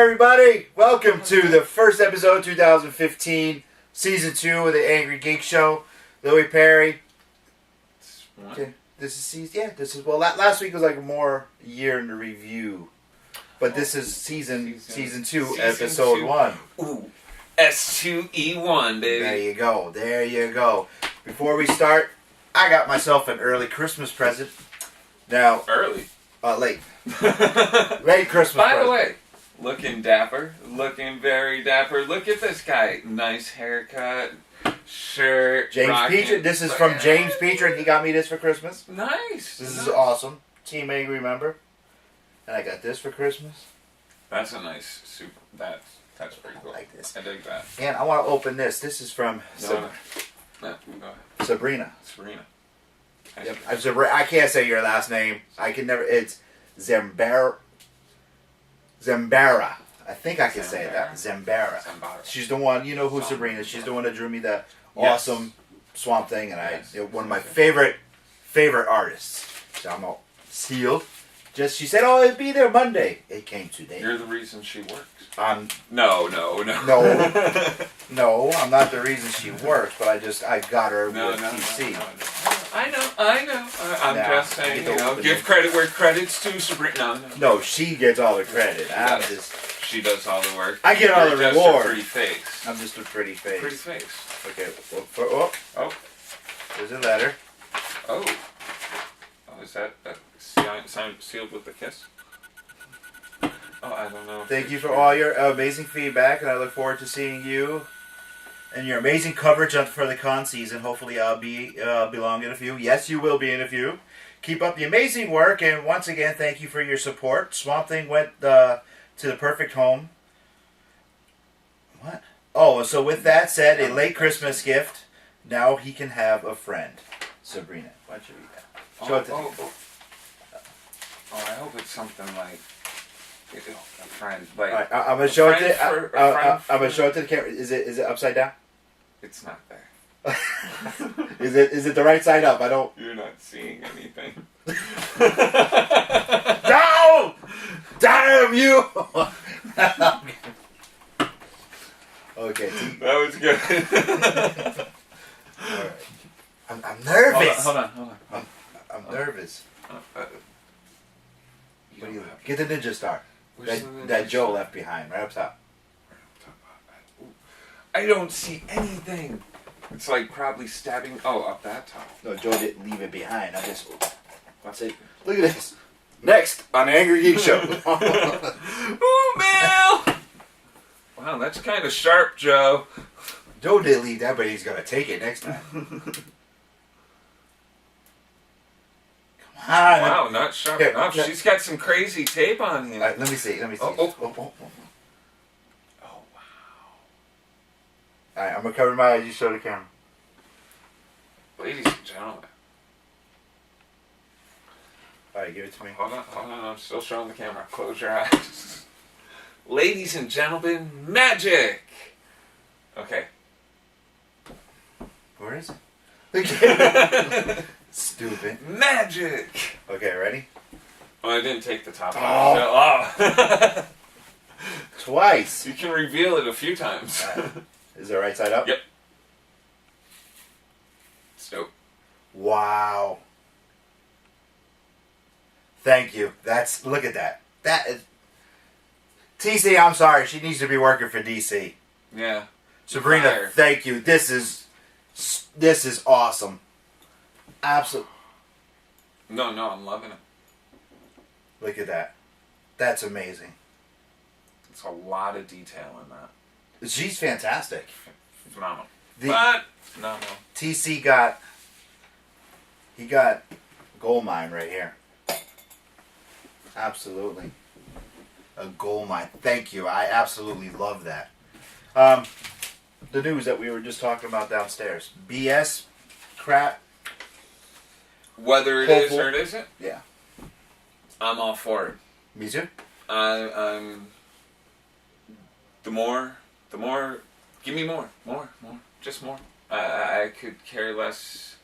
everybody, welcome to the first episode 2015, season 2 of the Angrygeeks Show. Louis Perry. Okay, this is season, well, last week was like more year in the review. But this is season 2, episode 1. Ooh, S2E1, baby. There you go. Before we start, I got myself an early Christmas present. Now, Early? Late. Late Christmas By present. the way, looking dapper. Looking very dapper. Look at this guy. Nice haircut. Shirt. James rocking. Peter. This is from James Peter, and he got me this for Christmas. Nice. This is awesome. Team Angry member. And I got this for Christmas. That's a nice super. That's pretty cool. I like this. I dig that. And I want to open this. This is from No, go ahead. Sabrina. Serena. Yep. I can't say your last name. I can never. It's Zembara. I think I can say that. Zembara. She's the one. You know who Sabrina is. She's the one that drew me that awesome Swamp Thing, and one of my favorite artists. So I'm all sealed. She said, "Oh, it'll be there Monday." It came today. You're the reason she works. No, I'm not the reason she works, but I got her with TC. I know. I'm just saying, give credit where credit's due, Sabrina. No, she gets all the credit. She does all the work. I get all the reward. Pretty face. I'm just a pretty face. Pretty face. Okay. Oh. There's a letter. Oh, is that sealed with a kiss? Oh, I don't know. Thank you for all your amazing feedback, and I look forward to seeing you and your amazing coverage for the con season. Hopefully I'll belong in a few. Yes, you will be in a few. Keep up the amazing work, and once again, thank you for your support. Swamp Thing went to the perfect home. What? Oh, so with that said, a late Christmas gift. Now he can have a friend. Sabrina, why don't you read that? Show it to me. I hope it's something like a friend. Like right, I'm gonna show it to. I'm gonna show it to the camera. Is it upside down? It's not there. Is it the right side up? I don't. You're not seeing anything. No! Damn you! Okay. That was good. All right. I'm nervous. Hold on. I'm nervous. Get the ninja star. That Joe left behind, right up top. I don't see anything. It's like probably stabbing. Oh, up that top. No, Joe didn't leave it behind. That's it. Look at this. Next on the Angry Geek Show. Ooh, Mel! Wow, that's kind of sharp, Joe. Joe didn't leave that, but he's gonna take it next time. Come on. Wow, not sharp enough. She's got some crazy tape on here. Let me see. Oh, wow. Alright, I'm gonna cover my eyes. You show the camera. Ladies and gentlemen. Alright, give it to me. Hold on. I'm still showing the camera. Close your eyes. Ladies and gentlemen, magic! Okay. Where is it? Stupid. Magic! Okay, ready? Oh, I didn't take the top off. Oh. Twice. You can reveal it a few times. Is it right side up? Yep. It's dope. Wow. Thank you. Look at that. That is... TC, I'm sorry. She needs to be working for DC. Yeah. Sabrina, thank you. This is awesome. Absolutely. No, I'm loving it. Look at that. That's amazing. It's a lot of detail in that. She's fantastic. Phenomenal. No. TC got gold mine right here. Absolutely. A gold mine. Thank you. I absolutely love that. The news that we were just talking about downstairs. BS crap. Whether it is or it isn't? Yeah. I'm all for it. Me too. I'm the more, give me more, just more. I could care less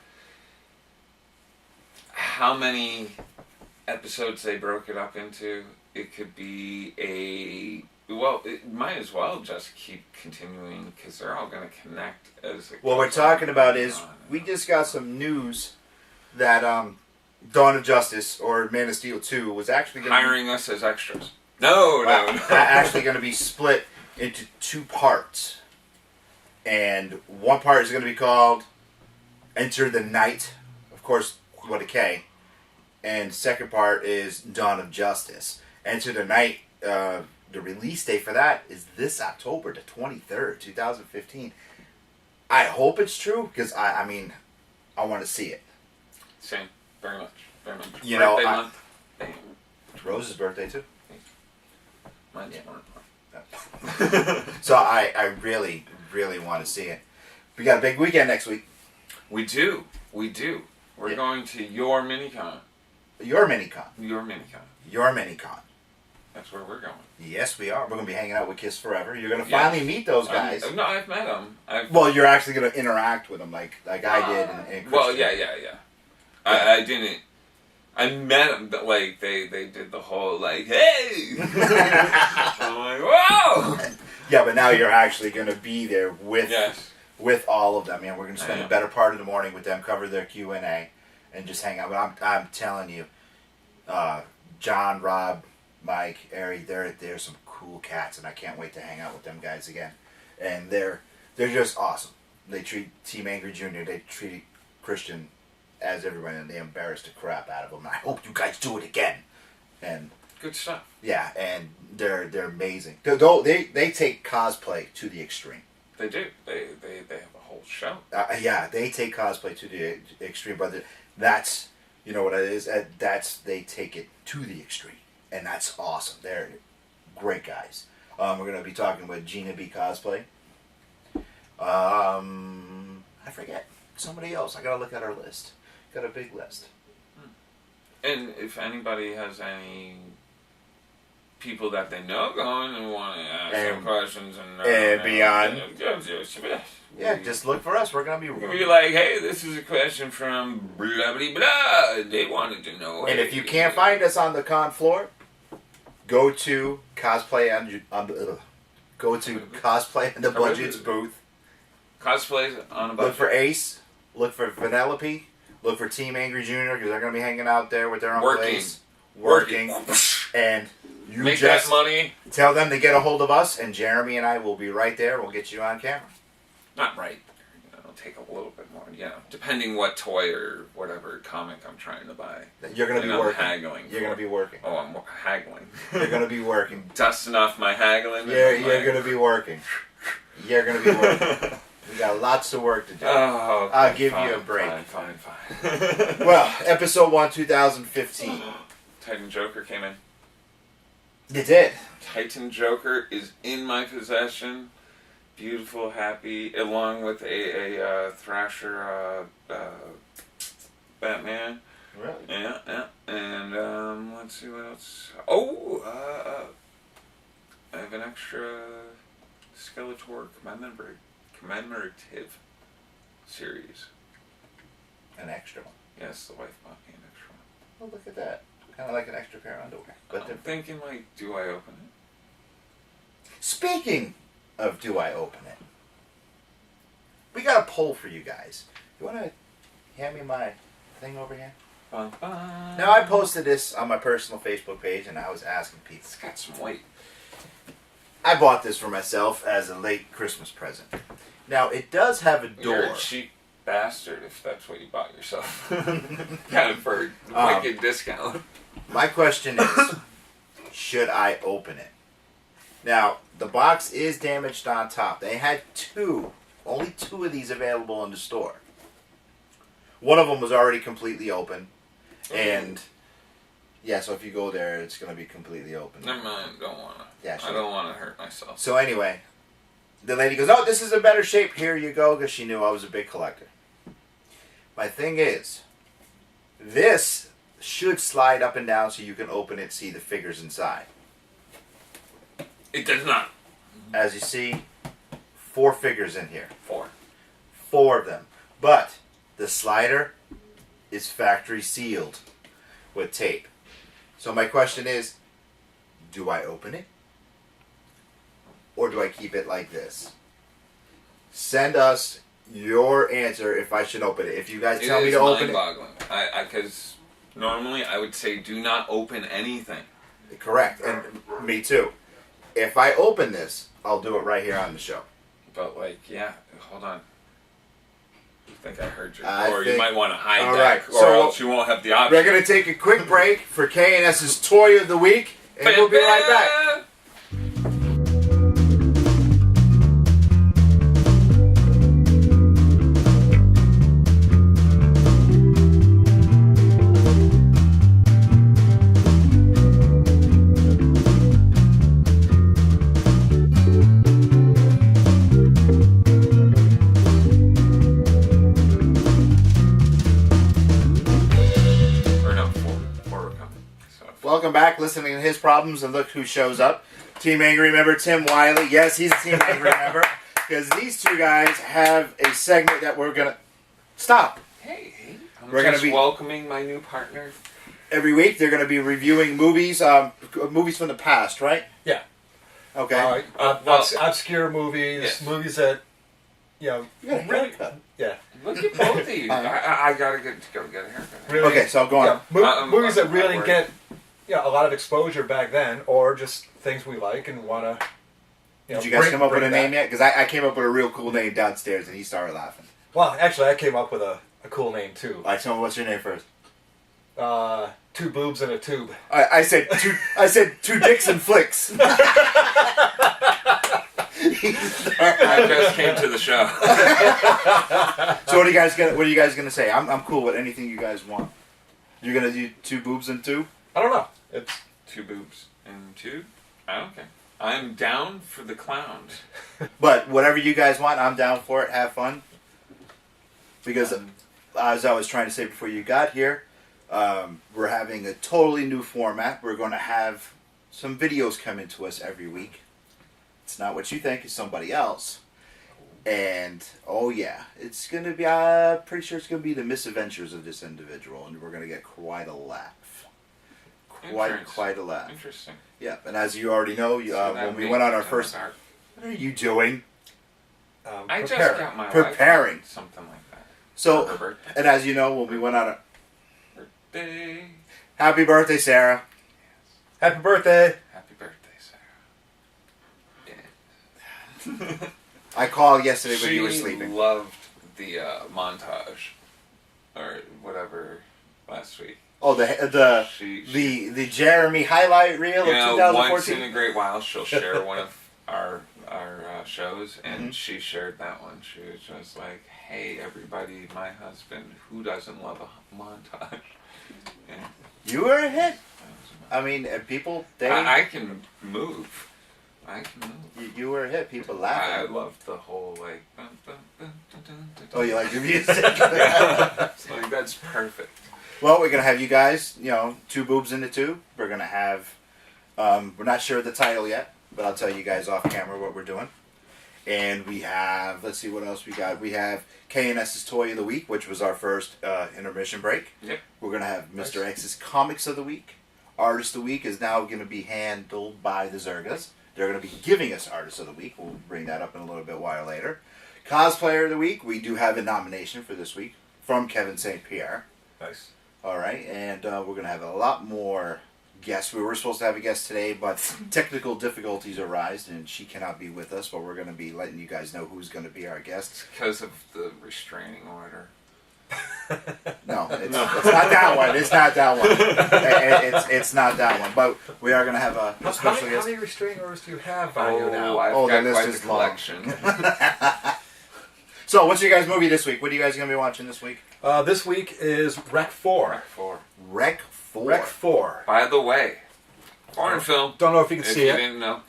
how many episodes they broke it up into. It could be a Well, it might as well just keep continuing because they're all going to connect as it What we're goes talking on about and is on. we just got some news that Dawn of Justice or Man of Steel 2 was actually going to Hiring us as extras. No. actually going to be split into 2 parts. And one part is going to be called Enter the Night, of course, with a K. And second part is Dawn of Justice. Enter the Night, the release date for that is this October, the 23rd, 2015. I hope it's true, because, I mean, I want to see it. Same. Very much. Very much. You know, Birthday month. Bam. It's Rose's birthday, too. Mine's Yeah. more. So I really, really want to see it. We got a big weekend next week. We do. We're going to your minicon. Your minicon. Your minicon. Your minicon. That's where we're going. Yes, we are. We're going to be hanging out with Kiss Forever. You're going to finally meet those guys. No, I've met them. Well, you're actually going to interact with them like I did. And well, yeah. I didn't. I met them, but like they did the whole like, hey. I'm like, whoa. Yeah, but now you're actually going to be there with Yes. with all of them. And we're going to spend the better part of the morning with them, cover their Q&A, and just hang out. But I'm telling you, John, Rob, Mike, Ari, they're some cool cats, and I can't wait to hang out with them guys again. And they're just awesome. They treat Team Angry Jr. They treat Christian as everyone, and they embarrass the crap out of them. I hope you guys do it again. And Good stuff. yeah, and they're amazing. They take cosplay to the extreme. They do. They have a whole show. Yeah, they take cosplay to the extreme, but that's, you know what it is? They take it to the extreme, and that's awesome. They're great guys. We're going to be talking with Gina B Cosplay. I forget. Somebody else. I got to look at our list. Got a big list. And if anybody has any people that they know going and want to ask some questions and beyond. Yeah, Just look for us. We're going to We'll be like, hey, this is a question from blah, blah, blah. They wanted to know. And hey, if you can't find us on the con floor, go to Cosplay on the Budget's booth. Cosplays on a budget. Look for Ace. Look for Vanellope. Look for Team Angry Jr. because they're going to be hanging out there with their own place. Working. And you make just that money. tell them to get a hold of us, and Jeremy and I will be right there. We'll get you on camera. Not right. It'll take a little bit more. Depending what toy or whatever comic I'm trying to buy. You're going to be I'm working. haggling. You're going to be working. Oh, I'm haggling. You're going to be working. Dusting off my haggling. You're going to be working. You're going to be working. We got lots of work to do. Oh, okay, I'll give you a break. Fine. Well, episode 1, 2015. Titan Joker came in. You did. Titan Joker is in my possession. Beautiful, happy, along with a Thrasher Batman. Really? Yeah. And let's see what else. Oh, I have an extra Skeletor commemorative series. An extra one. Yes, the wife bought me an extra one. Oh, look at that. Kind of like an extra pair of underwear. But I'm thinking, like, do I open it? speaking of Do I Open It, we got a poll for you guys. You want to hand me my thing over here? Bum, bum. Now, I posted this on my personal Facebook page, and I was asking people. It's got some weight. I bought this for myself as a late Christmas present. Now, it does have a door. You're a cheap bastard if that's what you bought yourself. Kind of for a wicked discount. My question is, should I open it? Now, the box is damaged on top. They had only two of these available in the store. One of them was already completely open. And, yeah, so if you go there, it's going to be completely open. Never mind, don't want to. Yeah, sure. I don't want to hurt myself. So anyway, the lady goes, oh, this is in better shape. Here you go, because she knew I was a big collector. My thing is, this should slide up and down so you can open it, see the figures inside. It does not. As you see, 4 figures in here. 4. 4 of them. But the slider is factory sealed with tape. So my question is, do I open it? or do I keep it like this? Send us your answer if I should open it. If you guys tell me to open it. It is mind-boggling. Because normally I would say do not open anything. Correct. And me too. If I open this, I'll do it right here on the show. But like, yeah, hold on. I think I heard you. You You might want to hide all that, right. or So else you won't have the option. We're going to take a quick break for K&S's Toy of the Week, and we'll be right back. Welcome back, listening to his problems, and look who shows up. Team Angry member Tim Wylie. Yes, he's a Team Angry member. Because these two guys have a segment that we're going to... Stop. Hey. We're going to be welcoming my new partner. Every week, they're going to be reviewing movies, movies from the past, right? Yeah. Okay. Obscure movies, yes. Movies that, really... Yeah. Look at both of you. I gotta go get a haircut. Really, okay, so go on. Yeah, movies that really get a lot of exposure back then, or just things we like and want to. Did you guys come up with a name yet? Because I came up with a real cool name downstairs, and he started laughing. Well, actually, I came up with a cool name too. All right, tell me what's your name first. Two boobs in a tube. I said two dicks and flicks. I just came to the show. So what are you guys gonna say? I'm cool with anything you guys want. You're gonna do two boobs and two? I don't know. It's two boobs and two. I don't care. I'm down for the clowns. But whatever you guys want, I'm down for it. Have fun. Because as I was trying to say before you got here, we're having a totally new format. We're going to have some videos come into us every week. It's not what you think, it's somebody else. And, oh yeah, it's going to be, pretty sure it's going to be the misadventures of this individual, and we're going to get quite a laugh. Quite a laugh. Interesting. Yeah, and as you already know, when we went on our first... What are you doing? I just got my preparing. Wife something like that. So, and as you know, when we went on our... Birthday. Happy birthday, Sarah. Happy birthday. Happy birthday, Sarah. Yeah. I called yesterday when you were sleeping. She loved the montage, or whatever, last week. Oh, the Jeremy highlight reel of 2014? Once in a great while, she'll share one of our shows, and she shared that one. She was just like, hey, everybody, my husband, who doesn't love a montage? And you were a hit. I mean, people, I can move. You were a hit. People laughed. I loved the whole, like... Oh, you like the music? Like, that's perfect. Well, we're going to have you guys, two boobs in the tube. We're going to have... we're not sure of the title yet, but I'll tell you guys off camera what we're doing. And we have... Let's see what else we got. We have K&S's Toy of the Week, which was our first intermission break. Yep. We're going to have Mr. X's Comics of the Week. Artist of the Week is now going to be handled by the Zergas. They're going to be giving us Artist of the Week. We'll bring that up in a little bit while later. Cosplayer of the Week, we do have a nomination for this week from Kevin St. Pierre. Nice. All right, and we're going to have a lot more guests. We were supposed to have a guest today, but technical difficulties arise, and she cannot be with us, but we're going to be letting you guys know who's going to be our guest. Because of the restraining order. No, it's not that one. It's not that one. It's not that one. But we are going to have a special guest. How many restraining orders do you have on you now? I've got quite the collection. So, what's your guys' movie this week? What are you guys going to be watching this week? This week is Rec 4. Rec 4. By the way, foreign film. Don't know if you can see it. If you didn't know.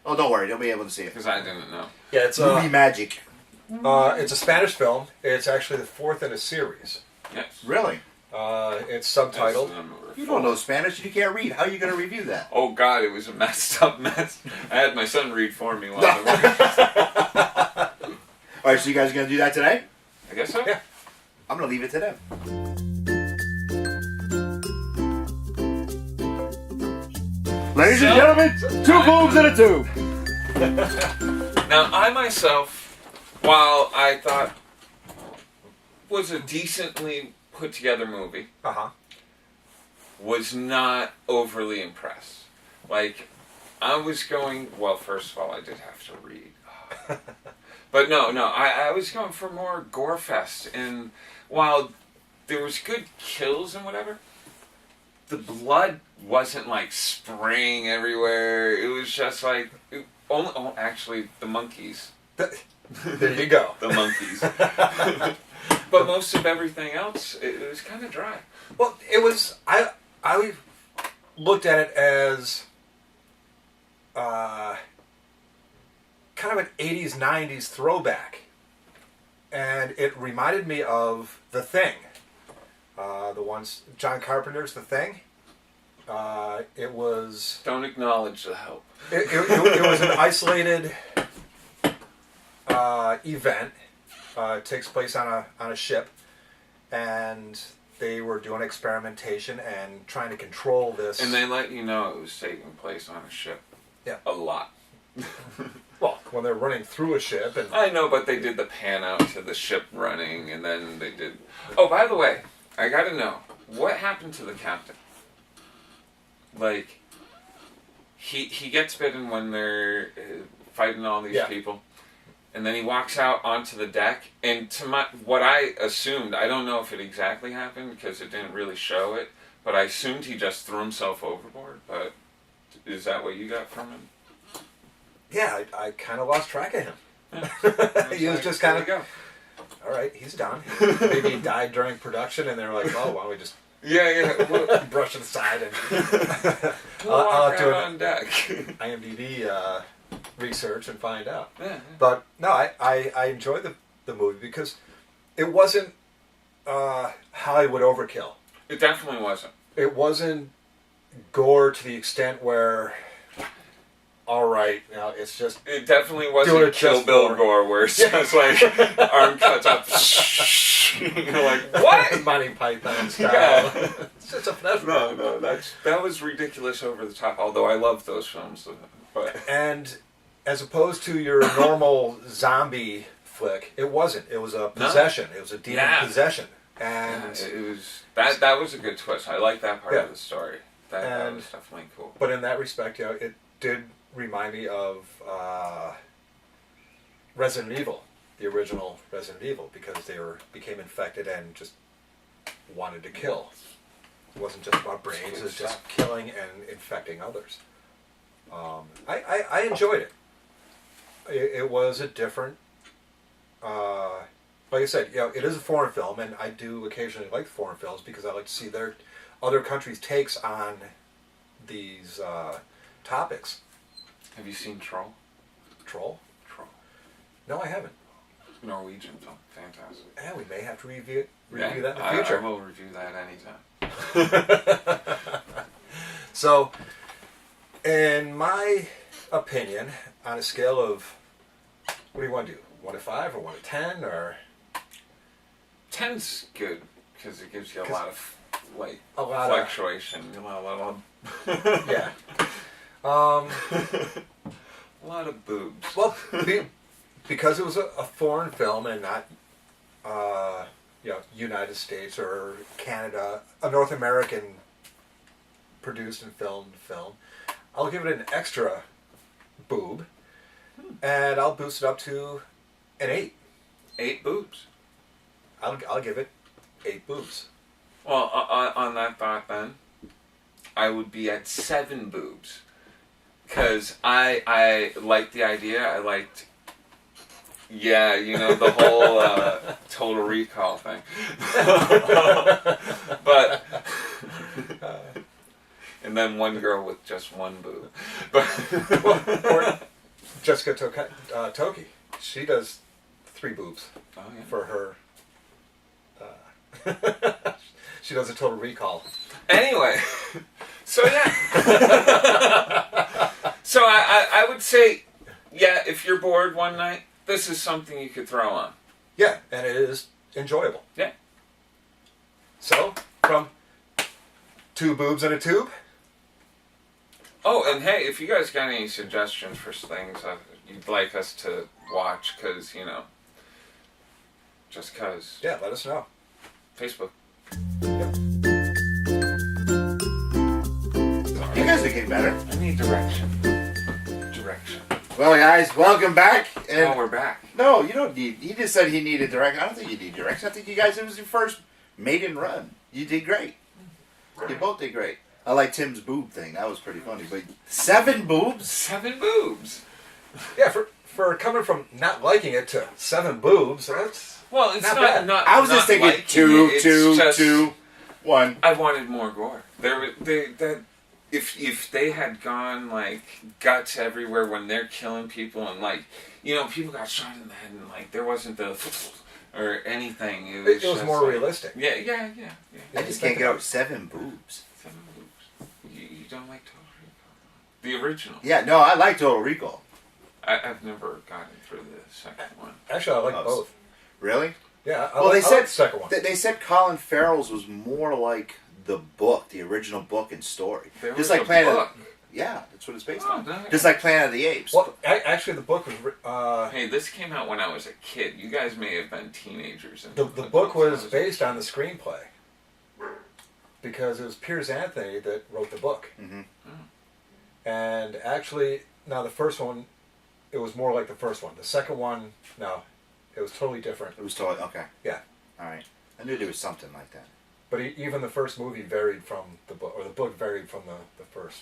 Oh, don't worry. You'll be able to see it. Because I didn't know. Yeah, it's movie magic. It's a Spanish film. It's actually the fourth in a series. Yes. Really? It's subtitled. You don't know Spanish. You can't read. How are you going to review that? Oh, God, it was a messed up mess. I had my son read for me while I worked. All right, so you guys are going to do that today? I guess so. Yeah. I'm going to leave it to them. Ladies and gentlemen, two boobs in a tube. Now, I myself, while I thought was a decently put together movie, was not overly impressed. Like, I was going, well, first of all, I did have to read. But no, I was going for more gore fest. And while there was good kills and whatever, the blood wasn't spraying everywhere. It was just actually the monkeys. There you go. The monkeys. But most of everything else, it was kind of dry. Well, it was. I looked at it as kind of an 80s, 90s throwback. And it reminded me of The Thing. The ones, John Carpenter's The Thing. It was... Don't acknowledge the help. It was an isolated event. It takes place on a ship. And they were doing experimentation and trying to control this. And they let you know it was taking place on a ship. Yeah. A lot. Well, when they're running through a ship. And I know, but they did the pan out to the ship running, and then they did... Oh, by the way, I gotta know, what happened to the captain? Like, he gets bitten when they're fighting all these people, and then he walks out onto the deck, and what I assumed, I don't know if it exactly happened, because it didn't really show it, but I assumed he just threw himself overboard, but is that what you got from him? Yeah, I kind of lost track of him. Yeah. He was just kind of, go. All right, he's done. Maybe he died during production, and they're like, "Oh, why don't we just we'll brush it aside?" And I'll have to do on deck. IMDb research and find out. Yeah. But no, I enjoyed the movie because it wasn't Hollywood overkill. It definitely wasn't. It wasn't gore to the extent where. All right, now it's just... It definitely wasn't Kill Bill gore where it's just like arm cuts up. You're like, what? Monty Python style. Yeah. It's just a finesse. No, that was ridiculous over the top, although I love those films. But. And as opposed to your normal zombie flick, it wasn't. It was a possession. No. It was a demon possession. And it was... That was a good twist. I like that part of the story. That was definitely cool. But in that respect, it did... remind me of Resident Evil, the original Resident Evil, because they became infected and just wanted to kill. It wasn't just about brains; it was just killing and infecting others. I enjoyed it. It was a different, like I said, it is a foreign film, and I do occasionally like foreign films because I like to see their other countries' takes on these topics. Have you seen Troll? Troll? Troll. No, I haven't. Norwegian film. Fantastic. Yeah, we may have to review that in the future. I will review that anytime. So, in my opinion, on a scale of, what do you want to do? 1 to 5 or 1 to 10 or? 10's good because it gives you a lot of fluctuation. Yeah. A lot of boobs. Well, because it was a foreign film and not, United States or Canada, a North American produced and filmed film, I'll give it an extra boob, and I'll boost it up to an 8. 8 boobs. I'll give it 8 boobs. Well, on that thought, then, I would be at 7 boobs. Because I liked the idea. I liked, the whole Total Recall thing. But, and then one girl with just one boob. But or Jessica Toki. She does 3 boobs for her. She does a Total Recall. Anyway, so yeah. So I would say, if you're bored one night, this is something you could throw on. Yeah, and it is enjoyable. Yeah. So, from 2 boobs in a tube. Oh, and hey, if you guys got any suggestions for things, you'd like us to watch, because, you know, just because. Yeah, let us know. Facebook. Yep. You guys are getting better. I need direction. Direction. Well, guys, welcome back. And Oh, we're back. no, you don't need. He just said he needed direction. I don't think you need direction. I think you guys, it was your first maiden run. You did great. You both did great. I like Tim's boob thing. That was pretty funny. But 7 boobs? 7 boobs. Yeah, for coming from not liking it to 7 boobs, that's Well, it's Not not. bad. Not I was just not thinking liking two, it, it's two, just- 2, 1. I wanted more gore. If they had gone like guts everywhere when they're killing people, and like, you know, people got shot in the head, and like there wasn't the or anything. It was, it was just more like, realistic. Yeah. I just can't get over 7 boobs. 7 boobs. You don't like Total Recall? The original. Yeah, no, I like Total Recall. I've never gotten through the second one. Actually, I like Oh, both. Really? Yeah, I Well, like, they I said like the second one. They said Colin Farrell's was more like the book, the original book and story. There Just was like a Planet. book. Yeah, that's what it's based Oh, on. no. Just like Planet of the Apes. Well, actually, the book was Hey, this came out when I was a kid. You guys may have been teenagers. And the book was based on the screenplay because it was Piers Anthony that wrote the book. Mhm. And actually, now the first one, it was more like the first one. The second one, no, it was totally different. It was totally okay. Yeah. All right. I knew there was something like that. But even the first movie varied from the book, or the book varied from the first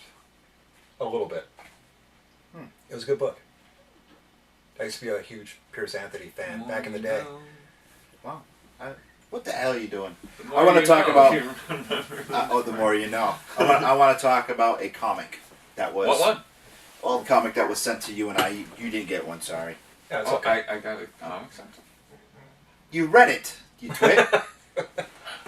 a little bit. It was a good book. I used to be a huge Piers Anthony fan back in the day. Wow. What the hell are you doing? The more I want to you talk know, about. you remember. The more you know. I want to talk about a comic that was. What one? Well, a comic that was sent to you and I. You didn't get one. Sorry. Yeah, it's Oh, okay. I got a comic sent. You read it. You twit.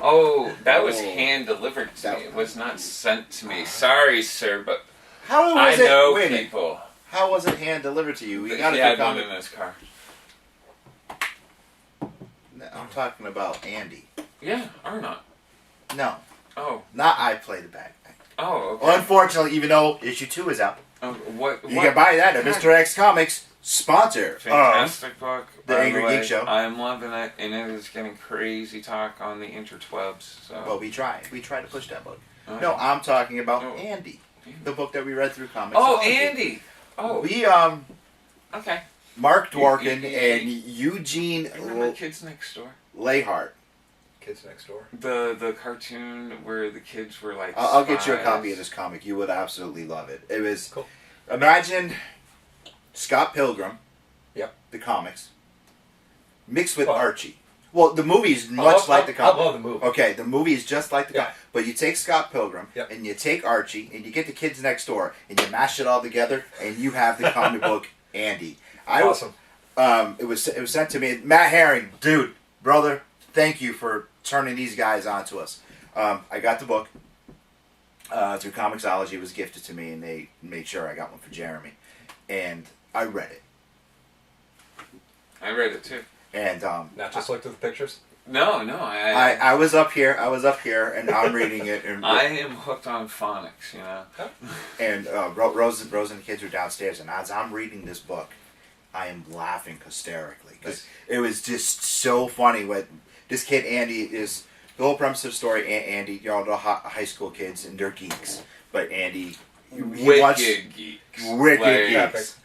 Oh, that was Oh. hand delivered to That- me. It was not sent to me. Sorry, sir, but How I was it? know Wait a minute. people. How was it hand delivered to you? You got He it had from one comic. in his car. I'm talking about Andy. Yeah, or not. No, Oh, not I play the bag. oh, okay. Well, unfortunately, even though issue 2 is out, What? you can buy that at God. Mr. X Comics sponsor. Fantastic book. The by Angry way. Geek Show. I'm loving it, and it is getting crazy talk on the interwebs. So. Well, we try to push that book. Oh, No, I'm talking about Oh. Andy, the book that we read through comics. Oh, Andy. Oh, We okay. Mark Dworkin You- and Eugene Remember Kids Next Door? Lahart. Kids Next Door. The cartoon where the kids were like. I'll get you a spies. copy of this comic. You would absolutely love it. It was. Cool. Imagine Scott Pilgrim. Yep. The comics. Mixed with Well, Archie. Well, the movie is much like the comic. I love the movie. Okay, the movie is just like the Yeah. comic. But you take Scott Pilgrim Yep. and you take Archie and you get the kids next door and you mash it all together and you have the comic book Andy. Awesome. It was sent to me. Matt Herring, dude, brother, thank you for turning these guys on to us. I got the book through Comixology. It was gifted to me, and they made sure I got one for Jeremy, and I read it. I read it too. And Not just looked at the pictures. No, I was up here, and I'm reading it, and I am hooked on phonics, you know. and Rose and the kids were downstairs, and as I'm reading this book, I am laughing hysterically because it was just so funny. What this kid Andy is, the whole premise of the story. Andy, you're all the high school kids, and they're geeks, but Andy, he wants Wicked geeks. wicked Like, geeks.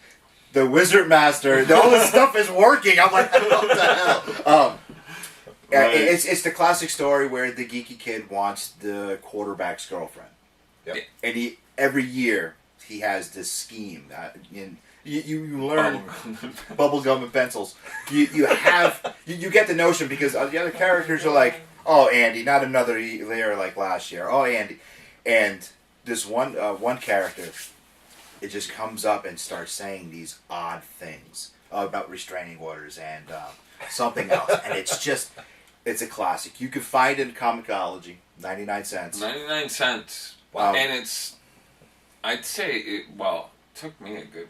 The Wizard Master, all this stuff is working. I'm like, what the hell? Right. It's the classic story where the geeky kid wants the quarterback's girlfriend. Yep. And every year he has this scheme. And you learn bubblegum and pencils. You get the notion because the other characters are like, oh, Andy, not another year like last year. Oh, Andy. And this one character, it just comes up and starts saying these odd things about restraining orders and something else. And it's a classic. You can find it in Comixology, 99 cents. 99 cents. Wow. And I'd say it took me a good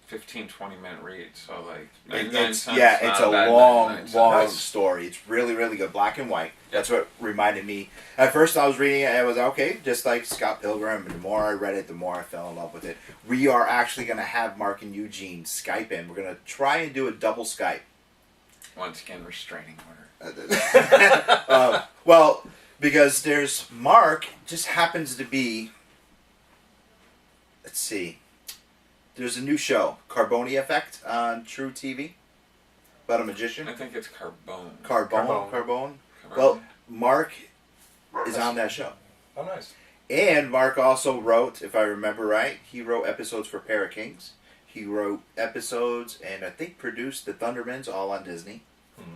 15, 20-minute read. So like, It's 99 cents, it's not a bad, long 99 cents. long story. It's really really good, black and white. That's what reminded me. At first I was reading it and I was okay, just like Scott Pilgrim, and the more I read it, the more I fell in love with it. We are actually going to have Mark and Eugene Skype in. We're going to try and do a double Skype. Once again, restraining order. Well, because there's Mark just happens to be, let's see, there's a new show, Carboni Effect, on True TV, about a magician. I think it's Carbone. Carbone. Well, Mark is on that show. Oh, nice. And Mark also wrote, if I remember right, he wrote episodes for Pair of Kings. He wrote episodes and I think produced the Thundermans, all on Disney. Mm-hmm.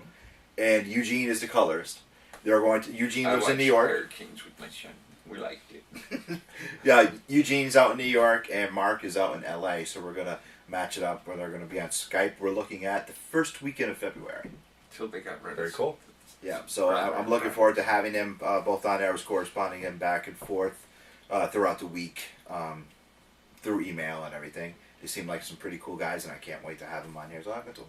And Eugene is the colorist. They're going to. Eugene lives in New York. Pair of Kings with my son. We liked it. Yeah, Eugene's out in New York and Mark is out in LA. So we're gonna match it up. Where they're gonna be on Skype. We're looking at the first weekend of February. Till they got rid of. Very cool. Yeah, so I'm looking forward to having them both on there. I was corresponding them back and forth throughout the week through email and everything. They seem like some pretty cool guys, and I can't wait to have them on here. So I'm going to.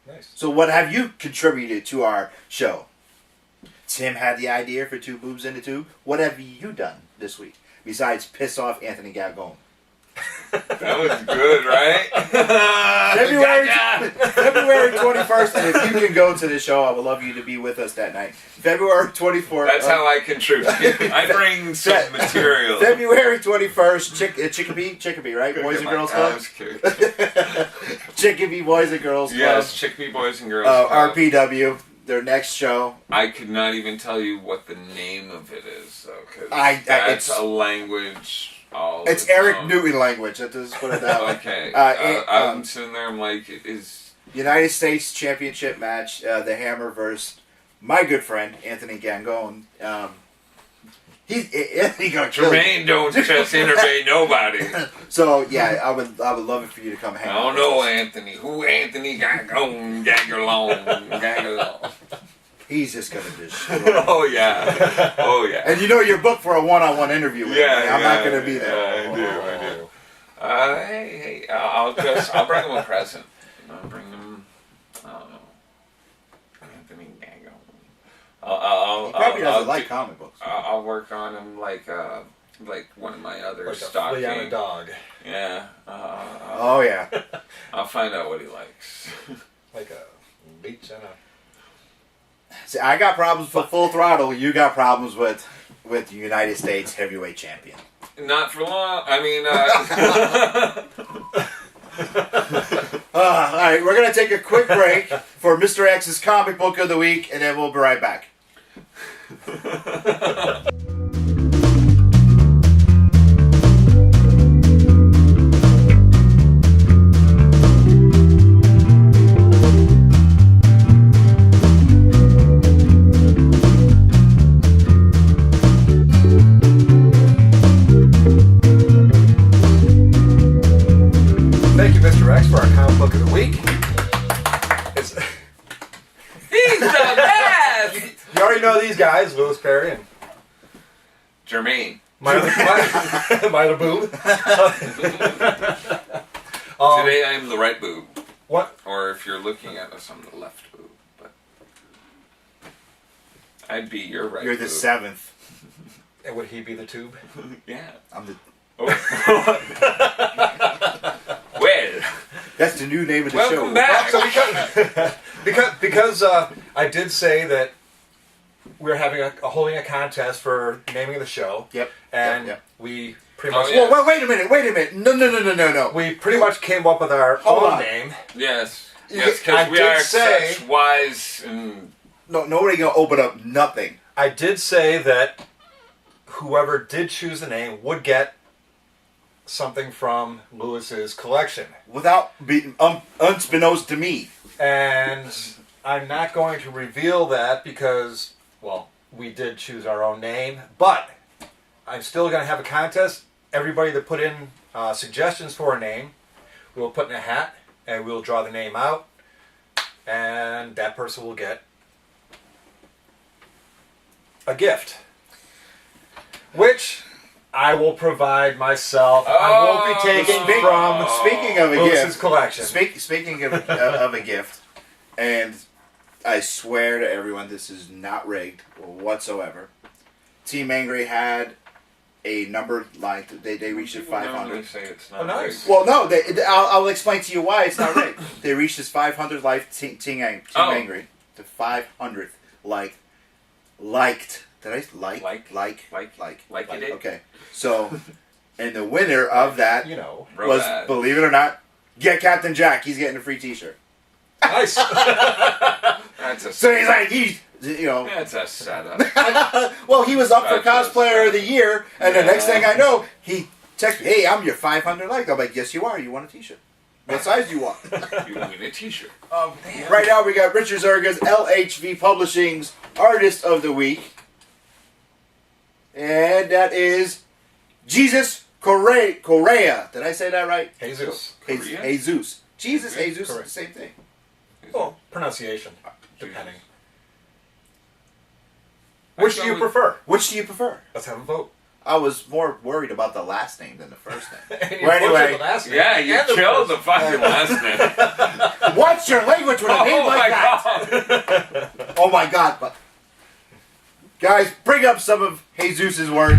Nice. So what have you contributed to our show? Tim had the idea for Two Boobs in the Tube. What have you done this week besides piss off Anthony Gagone? That was good, right? February 21st, and if you can go to the show, I would love you to be with us that night. February 24th. That's how I contribute. I bring some material. February 21st, Chicopee, right? Boys and Girls Club? Chicopee Boys and Girls Club. Yes, Chicopee Boys and Girls Club. RPW, their next show. I could not even tell you what the name of it is, though, because it's a language... It's Eric Newton language. Let's just put it that way. Okay. I'm sitting there. I'm like, it is United States Championship match. The Hammer versus my good friend Anthony Gagone. He got Jermaine don't just intervene nobody. So yeah, I would love it for you to come hang out. I don't know Anthony. Who Anthony Gagone? Gagalong. He's just gonna destroy. Oh yeah. Oh yeah. And you know you're booked for a one-on-one interview with me. I'm not gonna be there. Yeah, I do. Hey, I'll bring him a present. I'll bring him. I don't know. Anthony Gagone. He probably doesn't like comic books. I'll work on him like one of my other stocking. Like a dog. Yeah. Oh yeah. I'll find out what he likes. Like a leech and a. See, I got problems with Full Throttle. You got problems with United States Heavyweight Champion. Not for long. I mean. All right, we're gonna take a quick break for Mr. X's comic book of the week, and then we'll be right back. Thank you, Mr. X, for our comic book of the week. He's the best! You already know these guys, Louis Perry and Jermaine. my other boob. Today I am the right boob. What? Or if you're looking at us, I'm the left boob. But I'd be your right You're boob. the seventh. And would he be the tube? Yeah. I'm the. Oh. Well. That's the new name of the show. Welcome back. So because I did say that we're having holding a contest for naming the show. Yep. And Yep. we pretty much. yeah. Well, wait a minute. No. We pretty much came up with our own name. Yes. I Yes, because we did are say- such wise and... No, nobody gonna open up nothing. I did say that whoever did choose the name would get something from Lewis's collection. Without being unbeknownst to me. And I'm not going to reveal that because, well, we did choose our own name, but I'm still going to have a contest. Everybody that put in suggestions for a name, we will put in a hat and we'll draw the name out, and that person will get a gift. Which I will provide myself. I Oh, won't be taking Speak- from Speaking of a Lewis's gift, collection. speaking of a gift, and I swear to everyone, this is not rigged whatsoever. Team Angry had a number line. They reached at People normally 500. say it's not Oh, nice. rigged. Well, no, I'll explain to you why it's not rigged. They reached his 500th life. Team Angry, the 500th liked. Did I like it? Okay, so, and the winner of that You know. was, whaaaat. believe it or not, Captain Jack. He's getting a free T-shirt. Nice. That's a So he's like, that's a setup. well, he was up for That's cosplayer of the year, and the Yeah. next thing I know, he texted, "Hey, I'm your 500 like." I'm like, "Yes, you are. You want a T-shirt? What size do you want?" You win a T-shirt. Right now, we got Richard Zerga's LHV Publishing's Artist of the Week, and that is Jesus Correa. Did I say that right? Jesus. Korea? Jesus. Jesus, Okay, Jesus, correct. the same thing. Well, pronunciation, depending. Jesus. Which do you prefer? Which do you prefer? Let's have a vote. I was more worried about the last name than the first name. And you Well, butchered anyway, the last name Yeah, you and the killed the first. fucking last name. What's your language with a name like that? God. Oh my God! But guys, bring up some of Jesus's work.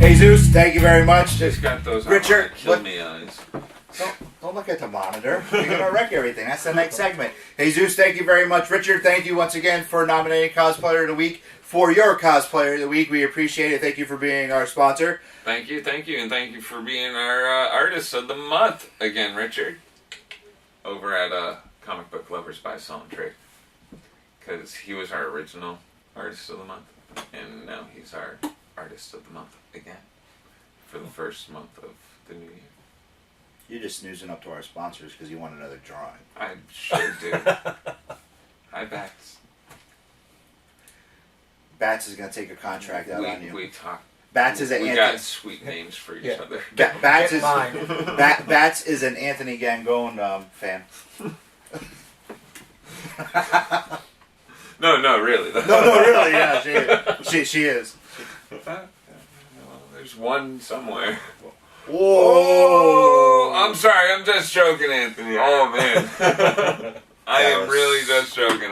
Jesus, thank you very much. She's got those Richard, kill what- me eyes. Don't look at the monitor. You're gonna wreck everything. That's the next segment. Jesus, thank you very much. Richard, thank you once again for nominating Cosplayer of the Week for your Cosplayer of the Week. We appreciate it. Thank you for being our sponsor. Thank you, and thank you for being our artist of the month again, Richard. Over at Comic Book Lovers by Song Trade, because he was our original artist of the month, and now he's our artist of the month again for the first month of the new year. You're just snoozing up to our sponsors because you want another drawing. I sure do. Hi, Bats. Bats is gonna take a contract out on you. We talk. Bats is an We Anthony. got sweet names for each Yeah. other. Bats Get is mine. Bats is an Anthony Gangone fan. No, really. No, really, yeah, she is. Well, there's one somewhere. Whoa! Oh, I'm sorry. I'm just joking, Anthony. Oh man, I am really just joking.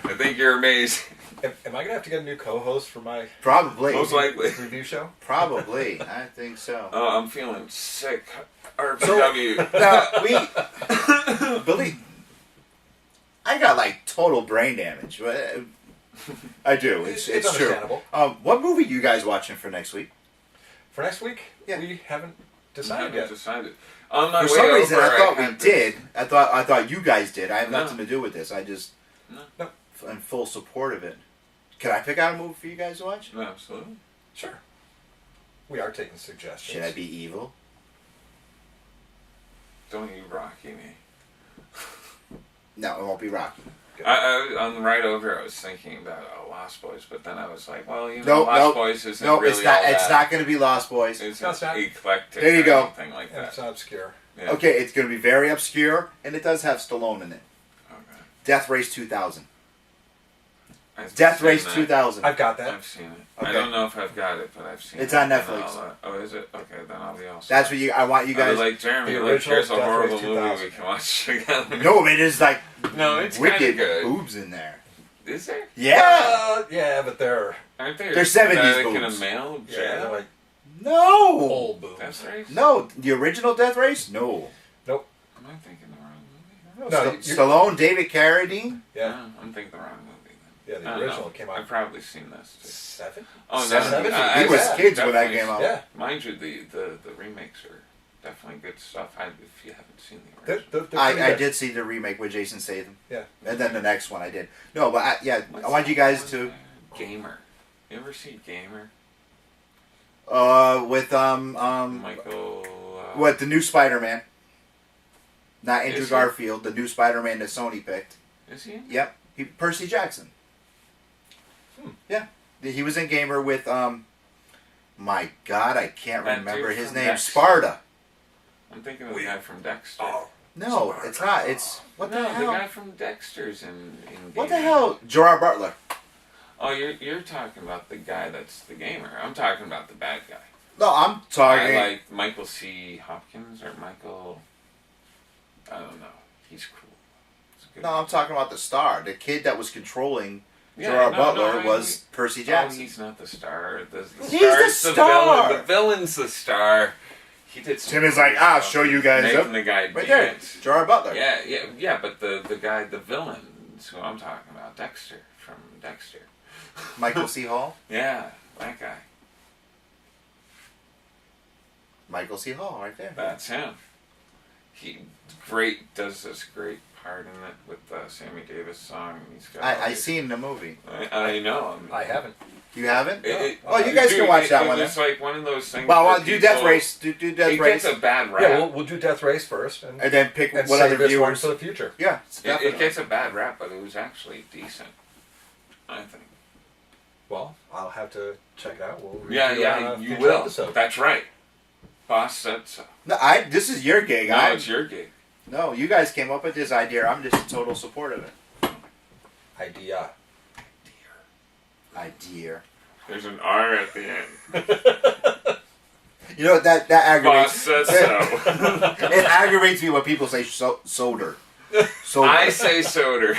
I think you're amazing. Am I going to have to get a new co-host for my Probably. Most likely. review show? Probably. I think so. Oh, I'm feeling sick. RPW. Now, Billy, I got like total brain damage. I do. It's true. understandable. What movie you guys watching for next week? For next week, Yeah. we haven't I decided haven't yet. decided. On my For way some reason, over, I thought we had did. I thought you guys did. I have No. nothing to do with this. I just No. in full support of it. Can I pick out a movie for you guys to watch? No, absolutely. Sure. We are taking suggestions. Should I be evil? Don't you rocky me. No, it won't be Rocky. On the ride over, I was thinking about Lost Boys, but then I was like, well, you know, Lost Nope, Boys isn't nope. really It's not. all It's that. not going to be Lost Boys. It's No, it's not. eclectic. There you or go. Anything like Yeah, that. it's not obscure. Yeah. Okay, it's going to be very obscure, and it does have Stallone in it. Okay. Death Race 2000. I've Death seen Race that. 2000. I've got that. I've seen it. Okay. I don't know if I've got it, but I've seen It's it. on And Netflix. oh, is it? Okay, then I'll be all set. That's what I want you I guys. was like, Jeremy, The look, original here's a Death horrible Race movie 2000. we can watch together. No, it is like No, it's kinda wicked good. boobs in there. Is there? Yeah. Yeah, but they're Aren't they? They're 70s like in a boobs. male yeah, they're jail? like No. old boobs. Death Race? No, the original Death Race. No. Am I thinking the wrong movie? No, Stallone, David Carradine. Yeah, No, I'm thinking the wrong movie then. yeah. I The don't original know. came I've out probably seen this too. 7. Oh, Seven. no, Seven? I We was yeah, kids when that definitely- came out. Yeah, Mind you, the remakes are definitely good stuff. If you haven't seen the original. They're pretty I good. did see the remake with Jason Statham. Yeah. And then the next one I did. No, but I want you guys to... Gamer. You ever see Gamer? With Michael... what, the new Spider-Man. Not Andrew Is he? Garfield, the new Spider-Man that Sony picked. Is he? Yep. Percy Jackson. Yeah. He was in Gamer with, my God, I can't That remember dude his from name. Dexter. Sparta. I'm thinking of the guy from Dexter. Oh, No, it's not. It's... What the no, hell? the guy from Dexter's in Gamer. What the hell? Gerard Butler. Oh, you're talking about the guy that's the gamer. I'm talking about the bad guy. No, I'm talking... I like Michael C. Hopkins or Michael... I don't know. He's cool. He's a good No, I'm talking about the star. The kid that was controlling Yeah, Gerard no, Butler no, was Percy Jackson. Oh, he's not the star. The He's the star's star! Villain. The villain's the star. He did some Tim is like, stuff. show you guys Making up. the guy Right there. dance. Gerard Butler. Yeah, but the guy, the villain is who I'm talking about. Dexter, from Dexter. Michael C. Hall. Yeah, that guy. Michael C. Hall, right there. That's him. He does this great part in it with the Sammy Davis song. He's got I seen the movie. I know. I haven't. You haven't? It- Oh, you guys dude, can watch that one. It's like one of those things. Well, where do Death people- Race. Do Death It Race. gets a bad rap. Yeah, we'll do Death Race first, and And then pick what save other this one viewers. for the future. Yeah, it's It definitely. gets a bad rap, but it was actually decent. I think. Well, I'll have to check it out. We'll Yeah, review it on a you future will. episode. That's right. Boss said so. No, this is your gig. No, it's your gig. No, you guys came up with this idea. I'm just a total support of it. Idea. Idea. There's an R at the end. You know that aggravates. Boss said so. It aggravates me when people say soda. Soda. I say soda.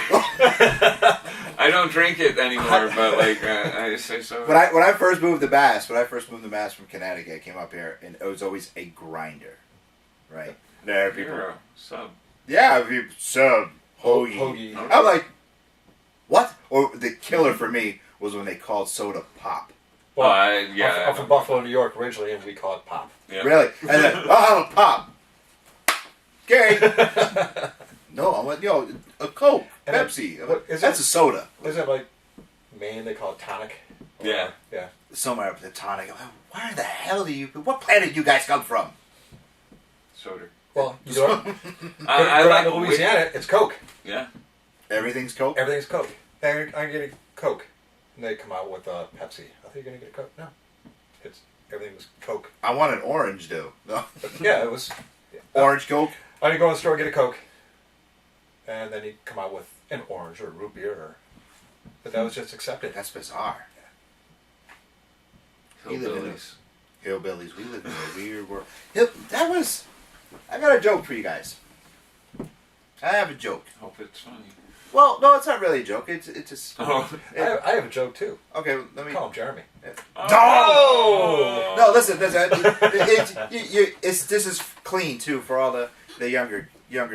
I don't drink it anymore, but like I say soda. When I first moved to Mass, from Connecticut, I came up here, and it was always a grinder, right? There, people. Hero, sub. Yeah, sub hoagie. Hoagie. I'm like, what? Or the killer for me was when they called soda pop. Well, yeah. I'm from Buffalo, New York originally, and we call it pop. Yeah. Really? And then, I'll have a pop. Okay. No, I went, a Coke, And Pepsi. what is That's it? a soda. Isn't it like Maine? They call it tonic. Or- Yeah. Yeah. Somewhere up the tonic. Where the hell what planet do you guys come from? Soda. Well, you know, I go like down to Louisiana. It's Coke. Yeah. Everything's Coke? Everything's Coke. Hey, I'm getting Coke, and they come out with Pepsi. I thought you were gonna get a Coke. No, everything was Coke. I want an orange, though. No. Yeah, it was. Orange Coke? I didn't go to the store and get a Coke, and then he'd come out with an orange or a root beer, but that was just accepted. That's bizarre. We live in Hillbillies. Hillbillies. We live in a weird world. I got a joke for you guys. I have a joke. Hope it's funny. Well, no, it's not really a joke. It's just... Oh. I have a joke too. Okay, let me... Call him Jeremy. Oh! No, listen. This is clean, too, for all the younger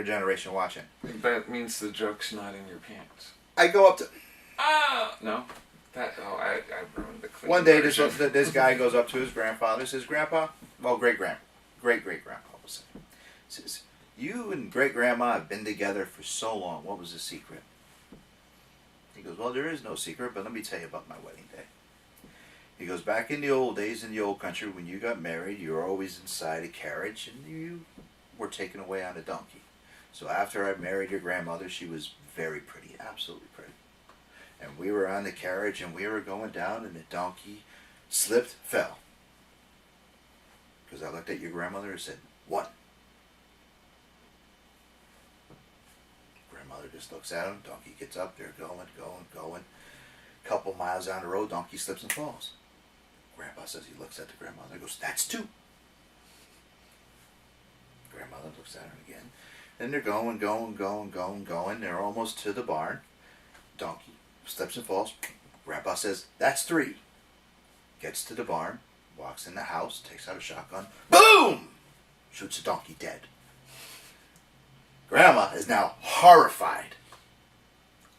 generation watching. That means the joke's not in your pants. I go up to... No. I ruined the clean One day, version. this guy goes up to his grandfather, says, Grandpa, well, great-great-grandpa will say, says, you and great-grandma have been together for so long. What was the secret? He goes, well, there is no secret, but let me tell you about my wedding day. He goes, back in the old days in the old country, when you got married, you were always inside a carriage, and you were taken away on a donkey. So after I married your grandmother, she was very pretty, absolutely pretty. And we were on the carriage, and we were going down, and the donkey slipped, fell. Because I looked at your grandmother and said, what? Grandmother just looks at him, donkey gets up, they're going. Couple miles down the road, donkey slips and falls. Grandpa says, he looks at the grandmother and goes, that's two. Grandmother looks at him again. Then they're going. They're almost to the barn. Donkey slips and falls. Grandpa says, that's three. Gets to the barn, walks in the house, takes out a shotgun. Boom! Shoots the donkey dead. Grandma is now horrified.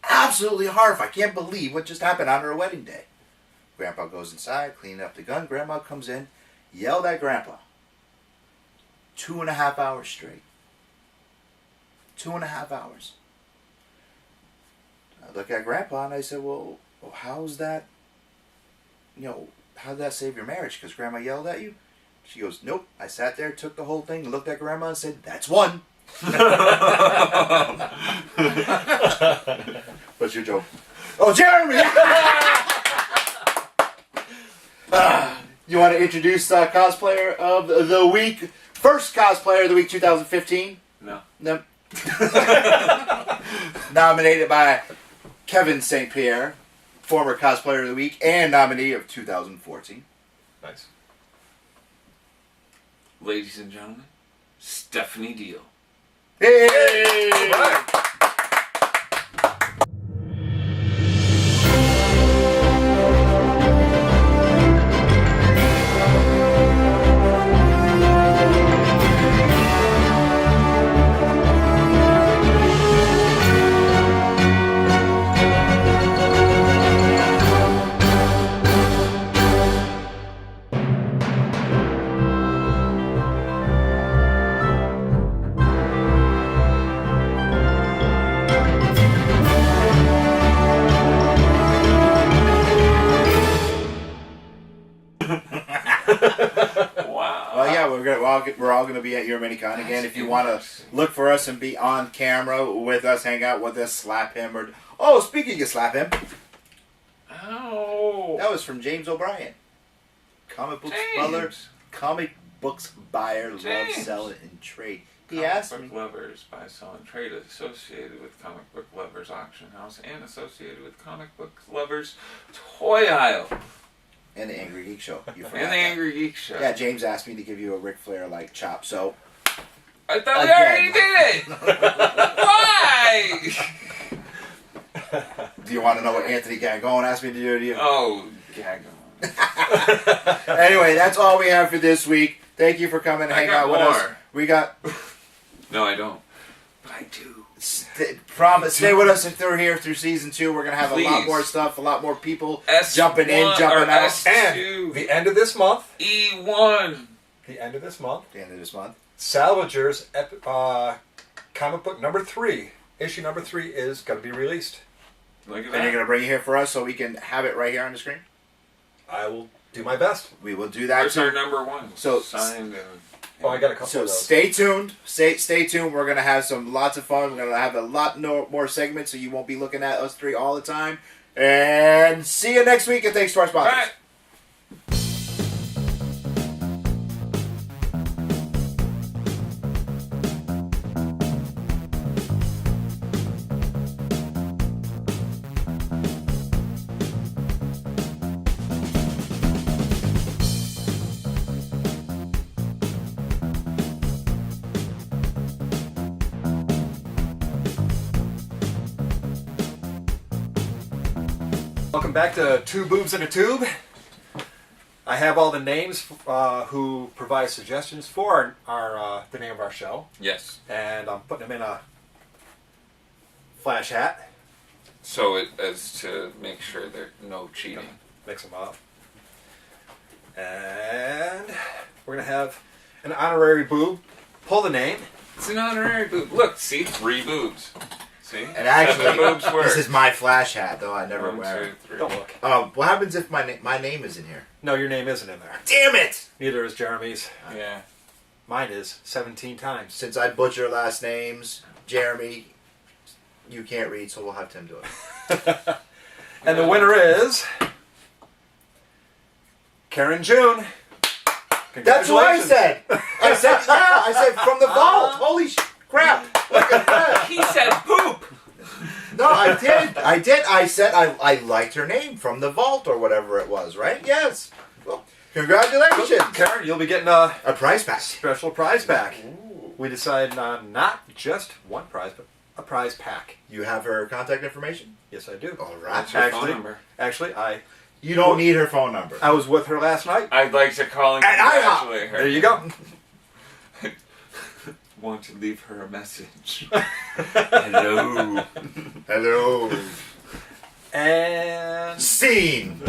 Absolutely horrified. Can't believe what just happened on her wedding day. Grandpa goes inside, cleaning up the gun. Grandma comes in, yelled at Grandpa. 2.5 hours straight. 2.5 hours. I look at Grandpa and I said, well, how's that, how did that save your marriage? Because Grandma yelled at you? She goes, nope. I sat there, took the whole thing, looked at Grandma and said, that's one. What's your joke? Oh, Jeremy! You want to introduce cosplayer of the week? First cosplayer of the week 2015? No. No. Nominated by Kevin St. Pierre, former cosplayer of the week and nominee of 2014. Nice. Ladies and gentlemen, Stephanie Deal. Hey! All right. Wow. Well, yeah, we're all gonna be at your minicon again. If you want to look for us and be on camera with us, hang out with us, slap him, or speaking of slap him, Ow. that was from James O'Brien, comic books buyer, love, James. sell, and trade. He Comic asked Book me. Lovers buy, sell, and trade associated with Comic Book Lovers Auction House and associated with Comic Book Lovers Toy Aisle And the Angry Geek Show. You forgot and the that. Angry Geek Show. Yeah, James asked me to give you a Ric Flair like chop. So I thought we Again. already did it. Why? do you want to know what Anthony Gangone asked me to do to you? Oh, gag on. Anyway, that's all we have for this week. Thank you for coming and I hang got out with us. more. We got. No, I don't. But I do. Promise, stay with us if they're here through season 2. We're gonna have a lot Please. more stuff, a lot more people S1 jumping in, or jumping out. S2. And the end of this month, E1. the end of this month, At the end of this month. Salvagers comic book number 3, issue number 3 is going to be released. Look at And that. you're gonna bring it here for us so we can have it right here on the screen. I will do my best. We will do that. Where's our number one? So- Signed and... Oh, I got a couple So of those. stay tuned. Stay tuned. We're gonna have lots of fun. We're gonna have a lot more segments, so you won't be looking at us 3 all the time. And see you next week. And thanks to our sponsors. All right. Welcome back to Two Boobs in a Tube. I have all the names who provide suggestions for the name of our show, Yes. and I'm putting them in a flash hat. So it as to make sure there's no cheating. Mix them up. And we're going to have an honorary boob pull the name. It's an honorary boob. Look, see? 3 boobs. See? And actually, 7 boobs work. this is my flash hat, though I never 1, wear 2, it. 3. Don't look. What happens if my name is in here? No, your name isn't in there. Damn it! Neither is Jeremy's. Yeah. Mine is 17 times. Since I butcher last names, Jeremy, you can't read, so we'll have Tim do it. And the winner is Karen June. That's what I Congratulations. said. I said from the vault. Holy crap! Look at that. He said poop! No, I did. I said I liked her name from the vault or whatever it was, right? Yes. Well, congratulations. Karen, you'll be getting a A prize pack. special prize pack. Ooh. We decided on not just one prize, but a prize pack. You have her contact information? Yes, I do. All right. What's your phone number? Actually, You don't need her phone number. I was with her last night. I'd like to call and And IHOP. congratulate her. There you go. Want to leave her a message. Hello. Hello. And Scene.